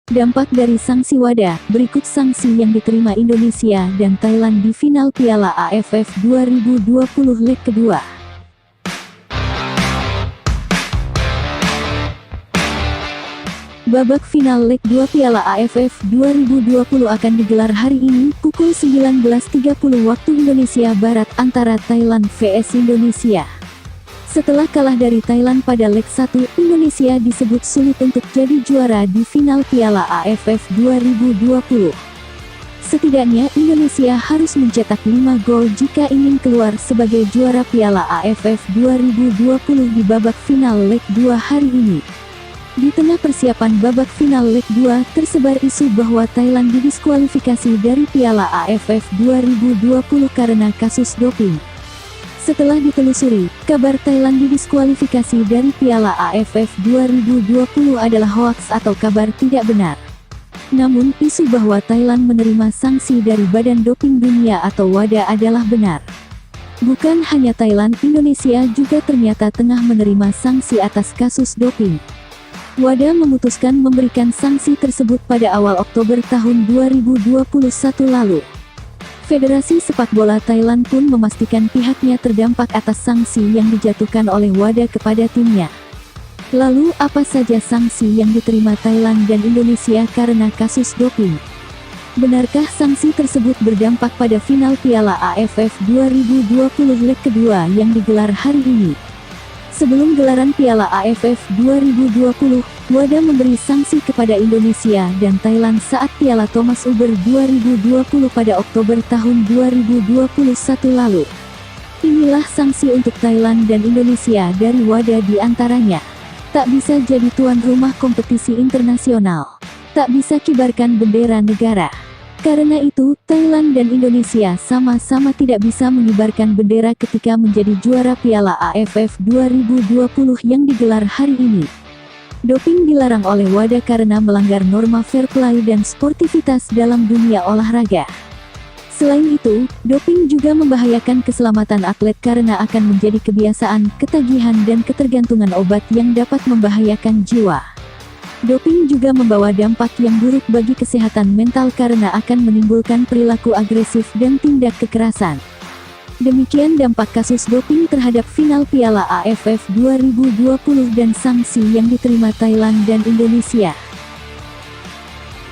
Dampak dari sanksi WADA, berikut sanksi yang diterima Indonesia dan Thailand di final Piala AFF 2020 leg kedua. Babak final leg 2 Piala AFF 2020 akan digelar hari ini, pukul 19.30 waktu Indonesia Barat antara Thailand vs Indonesia. Setelah kalah dari Thailand pada leg 1, Indonesia disebut sulit untuk jadi juara di final Piala AFF 2020. Setidaknya Indonesia harus mencetak 5 gol jika ingin keluar sebagai juara Piala AFF 2020 di babak final leg 2 hari ini. Di tengah persiapan babak final leg 2, tersebar isu bahwa Thailand didiskualifikasi dari Piala AFF 2020 karena kasus doping. Setelah ditelusuri, kabar Thailand didiskualifikasi dari Piala AFF 2020 adalah hoaks atau kabar tidak benar. Namun, isu bahwa Thailand menerima sanksi dari Badan Doping Dunia atau WADA adalah benar. Bukan hanya Thailand, Indonesia juga ternyata tengah menerima sanksi atas kasus doping. WADA memutuskan memberikan sanksi tersebut pada awal Oktober tahun 2021 lalu. Federasi Sepak Bola Thailand pun memastikan pihaknya terdampak atas sanksi yang dijatuhkan oleh WADA kepada timnya. Lalu, apa saja sanksi yang diterima Thailand dan Indonesia karena kasus doping? Benarkah sanksi tersebut berdampak pada final Piala AFF 2020 leg kedua yang digelar hari ini? Sebelum gelaran Piala AFF 2020, WADA memberi sanksi kepada Indonesia dan Thailand saat Piala Thomas Uber 2020 pada Oktober tahun 2021 lalu. Inilah sanksi untuk Thailand dan Indonesia dari WADA di antaranya. Tak bisa jadi tuan rumah kompetisi internasional. Tak bisa kibarkan bendera negara. Karena itu, Thailand dan Indonesia sama-sama tidak bisa mengibarkan bendera ketika menjadi juara Piala AFF 2020 yang digelar hari ini. Doping dilarang oleh WADA karena melanggar norma fair play dan sportivitas dalam dunia olahraga. Selain itu, doping juga membahayakan keselamatan atlet karena akan menjadi kebiasaan, ketagihan dan ketergantungan obat yang dapat membahayakan jiwa. Doping juga membawa dampak yang buruk bagi kesehatan mental karena akan menimbulkan perilaku agresif dan tindak kekerasan. Demikian dampak kasus doping terhadap final Piala AFF 2020 dan sanksi yang diterima Thailand dan Indonesia.